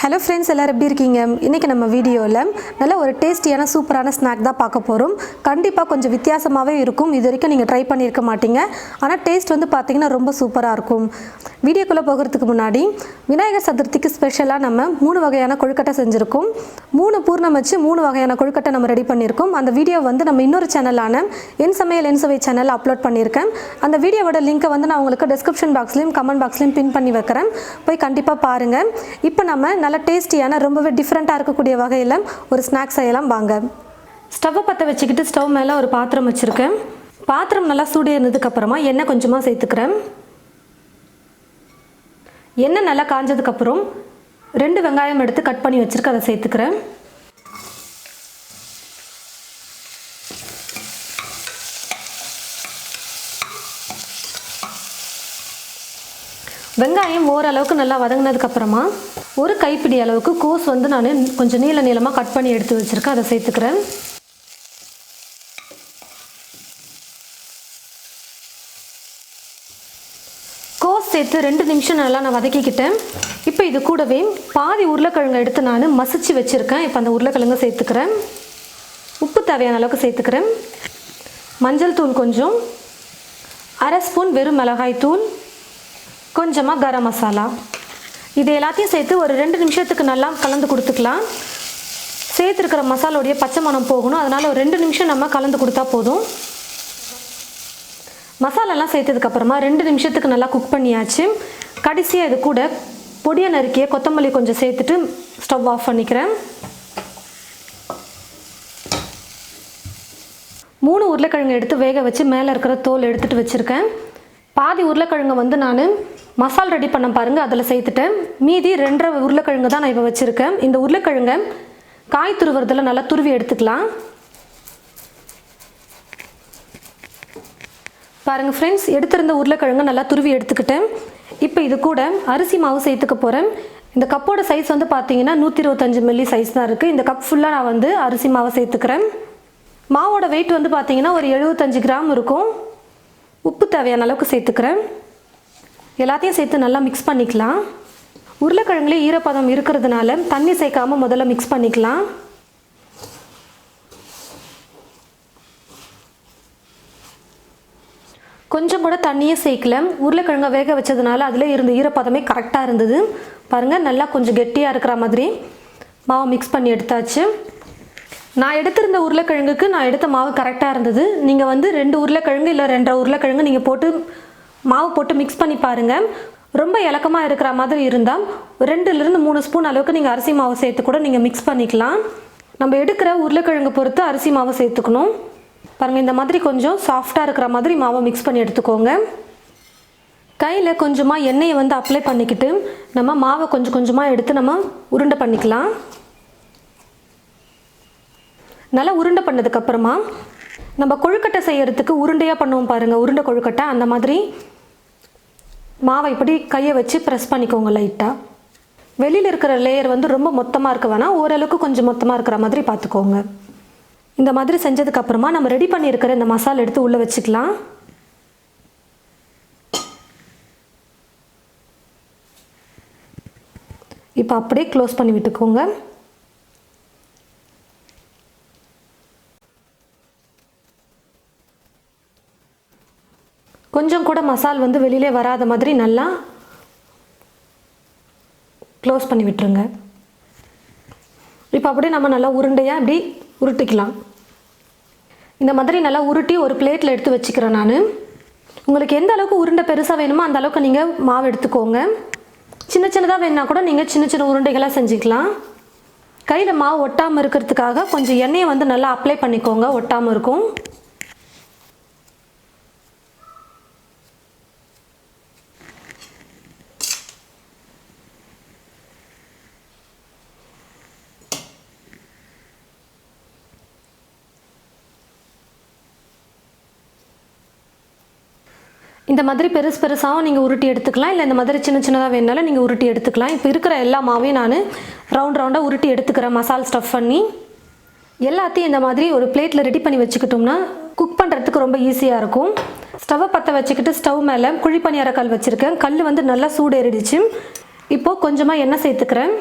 Hello friends, எல்லோரும் எப்படி இருக்கீங்க? இன்றைக்கி நம்ம வீடியோவில் நல்ல ஒரு டேஸ்டியான சூப்பரான ஸ்நாக் தான் பார்க்க போகிறோம். கண்டிப்பாக கொஞ்சம் வித்தியாசமாகவே இருக்கும். இது வரைக்கும் நீங்கள் ட்ரை பண்ணியிருக்க மாட்டீங்க. ஆனால் டேஸ்ட் வந்து பார்த்திங்கன்னா ரொம்ப சூப்பராக இருக்கும். வீடியோக்குள்ளே போகிறதுக்கு முன்னாடி விநாயகர் சதுர்த்திக்கு ஸ்பெஷலாக நம்ம 3 வகையான கொழுக்கட்டை செஞ்சுருக்கோம். 3 பூர்ணம் வச்சு 3 வகையான கொழுக்கட்டை நம்ம ரெடி பண்ணியிருக்கோம். அந்த வீடியோ வந்து நம்ம இன்னொரு சேனலான என் சமையல் என் சுவை சேனலில் அப்லோட் பண்ணியிருக்கேன். அந்த வீடியோவோட லிங்க்கை வந்து நான் உங்களுக்கு டிஸ்கிரிப்ஷன் பாக்ஸ்லையும் கமெண்ட் பாக்ஸ்லையும் பின் பண்ணி வைக்கிறேன். போய் கண்டிப்பாக பாருங்கள். இப்போ நம்ம நல்ல டேஸ்டியான ரொம்பவே டிஃப்ரெண்ட்டாக இருக்கக்கூடிய வகையில் ஒரு ஸ்நாக்ஸ் செய்யலாம் வாங்க. ஸ்டவ்வை பற்ற வச்சுக்கிட்டு ஸ்டவ் மேலே ஒரு பாத்திரம் வச்சுருக்கேன். பாத்திரம் நல்லா சூடேறினதுக்கப்புறமா எண்ணெய் கொஞ்சமாக சேர்த்துக்கிறேன். எண்ணெய் நல்லா காஞ்சதுக்கப்புறம் 2 வெங்காயம் எடுத்து கட் பண்ணி வச்சுருக்கேன், அதை சேர்த்துக்கிறேன். வெங்காயம் ஓரளவுக்கு நல்லா வதங்கினதுக்கப்புறமா ஒரு கைப்பிடி அளவுக்கு கோஸ் வந்து நான் கொஞ்சம் நீளமாக கட் பண்ணி எடுத்து வச்சுருக்கேன், அதை சேர்த்துக்கிறேன். கோஸ் சேர்த்து 2 நிமிஷம் நல்லா நான் வதக்கிக்கிட்டேன். இப்போ இது கூடவே பாதி உருளைக்கிழங்கை எடுத்து நான் மசிச்சு வச்சுருக்கேன். இப்போ அந்த உருளைக்கிழங்கை சேர்த்துக்கிறேன். உப்பு தேவையான அளவுக்கு சேர்த்துக்கிறேன். மஞ்சள் தூள் கொஞ்சம், 1/2 ஸ்பூன் வெறும் மிளகாய் தூள், கொஞ்சமாக கரம் மசாலா. இது எல்லாத்தையும் சேர்த்து ஒரு 2 நிமிஷத்துக்கு நல்லா கலந்து கொடுத்துக்கலாம். சேர்த்துருக்கிற மசாலோடைய பச்சை மணம் போகணும். அதனால் ஒரு 2 நிமிஷம் நம்ம கலந்து கொடுத்தா போதும். மசாலாலாம் சேர்த்ததுக்கப்புறமா 2 நிமிஷத்துக்கு நல்லா குக் பண்ணியாச்சு. கடைசியாக இது கூட பொடியை நறுக்கிய கொத்தமல்லி கொஞ்சம் சேர்த்துட்டு ஸ்டவ் ஆஃப் பண்ணிக்கிறேன். 3 உருளைக்கிழங்கு எடுத்து வேக வச்சு மேலே இருக்கிற தோல் எடுத்துகிட்டு வச்சுருக்கேன். பாதி உருளைக்கிழங்கு வந்து நான் மசால் ரெடி பண்ண பாருங்கள், அதில் சேர்த்துட்டேன். மீதி 2 உருளைக்கிழங்கு தான் நான் இப்போ வச்சுருக்கேன். இந்த உருளைக்கிழங்கை காய் துருவுறதில் நல்லா துருவி எடுத்துக்கலாம். பாருங்கள் ஃப்ரெண்ட்ஸ், எடுத்திருந்த உருளைக்கிழங்கு நல்லா துருவி எடுத்துக்கிட்டேன். இப்போ இது கூட அரிசி மாவு சேர்த்துக்க போகிறேன். இந்த கப்போட சைஸ் வந்து பார்த்தீங்கன்னா 125 மில்லி சைஸ் தான் இருக்குது. இந்த கப் ஃபுல்லாக நான் வந்து அரிசி மாவை சேர்த்துக்கிறேன். மாவோட வெயிட் வந்து பார்த்தீங்கன்னா ஒரு 75 கிராம் இருக்கும். உப்பு தேவையான அளவுக்கு சேர்த்துக்கிறேன். எல்லாத்தையும் சேர்த்து நல்லா மிக்ஸ் பண்ணிக்கலாம். உருளைக்கிழங்குலே ஈரப்பதம் இருக்கிறதுனால தண்ணி சேர்க்காமல் முதல்ல மிக்ஸ் பண்ணிக்கலாம். கொஞ்சம் கூட தண்ணியே சேர்க்கல. உருளைக்கிழங்கை வேக வச்சதுனால அதில் இருந்த ஈரப்பதமே கரெக்டாக இருந்தது. பாருங்கள், நல்லா கொஞ்சம் கெட்டியாக இருக்கிற மாதிரி மாவை மிக்ஸ் பண்ணி எடுத்தாச்சு. நான் எடுத்திருந்த உருளைக்கிழங்குக்கு நான் எடுத்த மாவு கரெக்டாக இருந்தது. நீங்கள் வந்து 2 உருளைக்கிழங்கு இல்லை 2.5 உருளைக்கிழங்கு நீங்கள் போட்டு மாவு போட்டு மிக்ஸ் பண்ணி பாருங்கள். ரொம்ப இலக்கமாக இருக்கிற மாதிரி இருந்தால் 2லிருந்து 3 ஸ்பூன் அளவுக்கு நீங்கள் அரிசி மாவு சேர்த்து கூட நீங்கள் மிக்ஸ் பண்ணிக்கலாம். நம்ம எடுக்கிற உருளைக்கிழங்கு பொறுத்து அரிசி மாவை சேர்த்துக்கணும். பாருங்கள், இந்த மாதிரி கொஞ்சம் சாஃப்டாக இருக்கிற மாதிரி மாவை மிக்ஸ் பண்ணி எடுத்துக்கோங்க. கையில் கொஞ்சமாக எண்ணெயை வந்து அப்ளை பண்ணிக்கிட்டு நம்ம மாவை கொஞ்சம் கொஞ்சமாக எடுத்து நம்ம உருண்டை பண்ணிக்கலாம். நல்லா உருண்டை பண்ணதுக்கப்புறமா நம்ம கொழுக்கட்டை செய்கிறதுக்கு உருண்டையாக பண்ணுவோம் பாருங்கள், உருண்டை கொழுக்கட்டை. அந்த மாதிரி மாவை இப்படி கையை வச்சு ப்ரெஸ் பண்ணிக்கோங்க லைட்டாக. வெளியில் இருக்கிற லேயர் வந்து ரொம்ப மொத்தமாக இருக்க வேணாம், ஓரளவுக்கு கொஞ்சம் மொத்தமாக இருக்கிற மாதிரி பார்த்துக்கோங்க. இந்த மாதிரி செஞ்சதுக்கப்புறமா நம்ம ரெடி பண்ணியிருக்கிற இந்த மசாலா எடுத்து உள்ளே வச்சுக்கலாம். இப்போ அப்படியே க்ளோஸ் பண்ணி விட்டுக்கோங்க. கொஞ்சம் கூட மசால் வந்து வெளியிலே வராத மாதிரி நல்லா க்ளோஸ் பண்ணி விட்டுருங்க. இப்போ அப்படியே நம்ம நல்லா உருண்டையாக இப்படி உருட்டிக்கலாம். இந்த மாதிரி நல்லா உருட்டி ஒரு பிளேட்டில் எடுத்து வச்சுக்கிறேன் நான். உங்களுக்கு எந்த அளவுக்கு உருண்டை பெருசாக வேணுமோ அந்த அளவுக்கு நீங்கள் மாவு எடுத்துக்கோங்க. சின்ன சின்னதாக வேணுன்னா கூட நீங்கள் சின்ன சின்ன உருண்டைகளாக செஞ்சுக்கலாம். கையில் மாவு ஒட்டாமல் இருக்கிறதுக்காக கொஞ்சம் எண்ணெயை வந்து நல்லா அப்ளை பண்ணிக்கோங்க, ஒட்டாமல் இருக்கும். இந்த மாதிரி பெருசாகவும் நீங்கள் உருட்டி எடுத்துக்கலாம், இல்லை இந்த மாதிரி சின்ன சின்னதாக வேணாலும் நீங்கள் உருட்டி எடுத்துக்கலாம். இப்போ இருக்கிற எல்லா மாவையும் நான் ரவுண்டாக உருட்டி எடுத்துக்கிறேன். மசால் ஸ்டஃப் பண்ணி எல்லாத்தையும் இந்த மாதிரி ஒரு பிளேட்டில் ரெடி பண்ணி வச்சுக்கிட்டோம்னா குக் பண்ணுறதுக்கு ரொம்ப ஈஸியாக இருக்கும். ஸ்டவ்வை பற்ற வச்சுக்கிட்டு ஸ்டவ் மேலே குழிப்பணியார கல் வச்சுருக்கேன். கல் வந்து நல்லா சூடேறிடுச்சு. இப்போது கொஞ்சமாக எண்ணெய் சேர்த்துக்கிறேன்.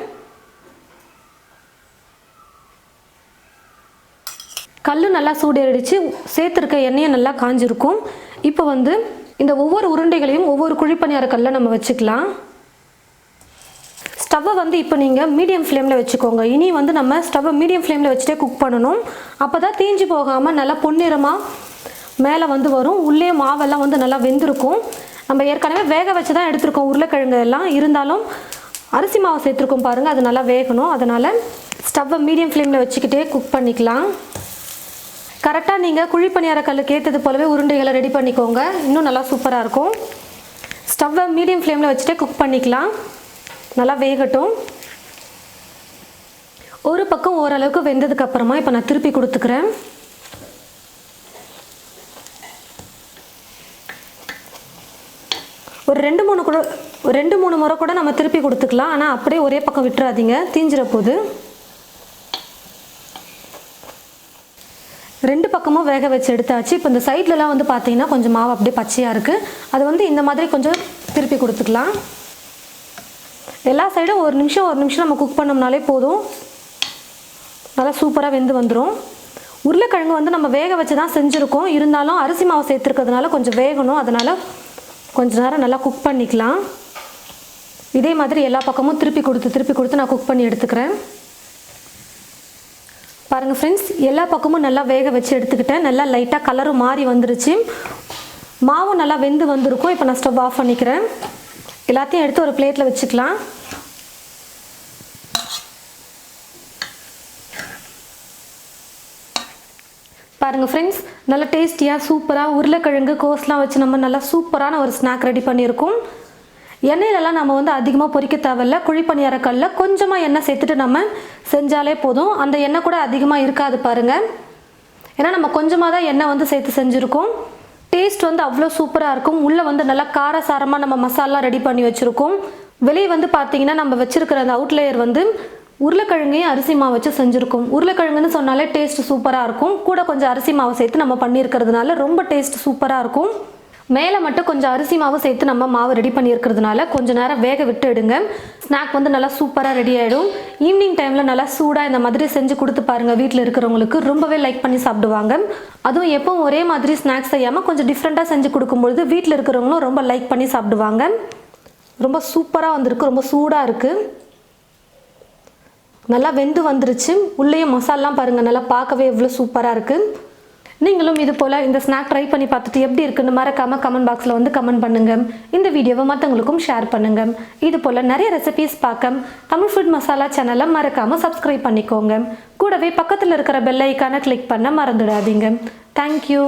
கல் நல்லா சூடேறிடுச்சு, சேர்த்துருக்க எண்ணெயும் நல்லா காஞ்சிருக்கும். இப்போ வந்து இந்த ஒவ்வொரு உருண்டைகளையும் ஒவ்வொரு குழிப்பணியார கல்லில் நம்ம வச்சுக்கலாம். ஸ்டவ்வை வந்து இப்போ நீங்கள் மீடியம் ஃப்ளேமில் வச்சுக்கோங்க. இனி வந்து நம்ம ஸ்டவ்வை மீடியம் ஃப்ளேமில் வச்சுட்டே குக் பண்ணணும். அப்போ தான் தீஞ்சு போகாமல் நல்லா பொன்னிறமாக மேலே வந்து வரும். உள்ளே மாவெல்லாம் வந்து நல்லா வெந்திருக்கும். நம்ம ஏற்கனவே வேக வச்சு தான் எடுத்துருக்கோம் உருளைக்கிழங்கு எல்லாம். இருந்தாலும் அரிசி மாவு சேர்த்துருக்கோம் பாருங்கள், அது நல்லா வேகணும். அதனால் ஸ்டவ்வை மீடியம் ஃப்ளேமில் வச்சுக்கிட்டே குக் பண்ணிக்கலாம். கரெக்டாக நீங்கள் குழிப்பணியார கல்லுக்கு ஏற்றது போலவே உருண்டைகளை ரெடி பண்ணிக்கோங்க. இன்னும் நல்லா சூப்பராக இருக்கும். ஸ்டவ்வை மீடியம் ஃப்ளேமில் வச்சுட்டே குக் பண்ணிக்கலாம். நல்லா வேகட்டும். ஒரு பக்கம் ஓரளவுக்கு வெந்ததுக்கு அப்புறமா இப்போ நான் திருப்பி கொடுத்துக்கிறேன். ஒரு ரெண்டு மூணு முறை கூட நம்ம திருப்பி கொடுத்துக்கலாம். ஆனால் அப்படியே ஒரே பக்கம் விட்டுறாதீங்க, தீஞ்சிற போது. ரெண்டு பக்கமும் வேக வச்சு எடுத்தாச்சு. இப்போ இந்த சைட்லலாம் வந்து பார்த்தீங்கன்னா கொஞ்சம் மாவு அப்படியே பச்சையாக இருக்குது. அது வந்து இந்த மாதிரி கொஞ்சம் திருப்பி கொடுத்துக்கலாம். எல்லா சைடும் ஒரு நிமிஷம் நம்ம குக் பண்ணோம்னாலே போதும், நல்லா சூப்பராக வெந்து வந்துடும். உருளைக்கிழங்கு வந்து நம்ம வேக வச்சு தான் செஞ்சுருக்கோம். இருந்தாலும் அரிசி மாவு சேர்த்துருக்கிறதுனால கொஞ்சம் வேகணும். அதனால் கொஞ்சம் நேரம் நல்லா குக் பண்ணிக்கலாம். இதே மாதிரி எல்லா பக்கமும் திருப்பி கொடுத்து நான் குக் பண்ணி எடுத்துக்கிறேன். பாருங்கள் ஃப்ரெண்ட்ஸ், எல்லா பக்கமும் நல்லா வேக வச்சு எடுத்துக்கிட்டேன். நல்லா லைட்டாக கலரும் மாறி வந்துருச்சு. மாவும் நல்லா வெந்து வந்திருக்கும். இப்போ நான் ஸ்டவ் ஆஃப் பண்ணிக்கிறேன். எல்லாத்தையும் எடுத்து ஒரு பிளேட்டில் வச்சுக்கலாம். பாருங்கள் ஃப்ரெண்ட்ஸ், நல்லா டேஸ்டியாக சூப்பராக உருளைக்கிழங்கு கோஸ்லாம் வச்சு நம்ம நல்லா சூப்பரான ஒரு ஸ்நாக் ரெடி பண்ணியிருக்கோம். எண்ணெயிலலாம் நம்ம வந்து அதிகமாக பொரிக்க தேவையில்ல. குழிப்பணியார கல்லில் கொஞ்சமாக எண்ணெய் சேர்த்துட்டு நம்ம செஞ்சாலே போதும். அந்த எண்ணெய் கூட அதிகமாக இருக்காது பாருங்கள். ஏன்னா நம்ம கொஞ்சமாக தான் எண்ணெய் வந்து சேர்த்து செஞ்சுருக்கோம். டேஸ்ட் வந்து அவ்வளோ சூப்பராக இருக்கும். உள்ளே வந்து நல்லா காரசாரமாக நம்ம மசாலா ரெடி பண்ணி வச்சுருக்கோம். வெளியே வந்து பார்த்தீங்கன்னா நம்ம வச்சுருக்கிற அந்த அவுட்லேயர் வந்து உருளைக்கிழங்கையும் அரிசி மாவு வச்சு செஞ்சுருக்கோம். உருளைக்கிழங்குன்னு சொன்னாலே டேஸ்ட் சூப்பராக இருக்கும். கூட கொஞ்சம் அரிசி மாவு சேர்த்து நம்ம பண்ணியிருக்கிறதுனால ரொம்ப டேஸ்ட் சூப்பராக இருக்கும். மேலே மட்டும் கொஞ்சம் அரிசி மாவு சேர்த்து நம்ம மாவு ரெடி பண்ணியிருக்கிறதுனால கொஞ்சம் நேரம் வேக விட்டு எடுங்க. ஸ்நாக் வந்து நல்லா சூப்பராக ரெடி ஆகிடும். ஈவினிங் டைமில் நல்லா சூடாக இந்த மாதிரி செஞ்சு கொடுத்து பாருங்கள். வீட்டில் இருக்கிறவங்களுக்கு ரொம்பவே லைக் பண்ணி சாப்பிடுவாங்க. அதுவும் எப்பவும் ஒரே மாதிரி ஸ்நாக்ஸ் செய்யாமல் கொஞ்சம் டிஃப்ரெண்ட்டாக செஞ்சு கொடுக்கும்பொழுது வீட்டில் இருக்கிறவங்களும் ரொம்ப லைக் பண்ணி சாப்பிடுவாங்க. ரொம்ப சூப்பராக வந்திருக்கு. ரொம்ப சூடாக இருக்குது. நல்லா வெந்து வந்துருச்சு. உள்ளேயும் மசாலாம் பாருங்கள், நல்லா பார்க்கவே எவ்வளோ சூப்பராக இருக்குது. நீங்களும் இது போல் இந்த ஸ்நாக் ட்ரை பண்ணி பார்த்துட்டு எப்படி இருக்குன்னு மறக்காமல் கமெண்ட் பாக்ஸில் வந்து கமெண்ட் பண்ணுங்கள். இந்த வீடியோவை மற்றவங்களுக்கும் ஷேர் பண்ணுங்கள். இது போல் நிறைய ரெசிபீஸ் பார்க்க தமிழ் ஃபுட் மசாலா சேனலை மறக்காமல் சப்ஸ்கிரைப் பண்ணிக்கோங்க. கூடவே பக்கத்தில் இருக்கிற பெல் ஐக்கானை கிளிக் பண்ண மறந்துடாதீங்க. தேங்க்யூ.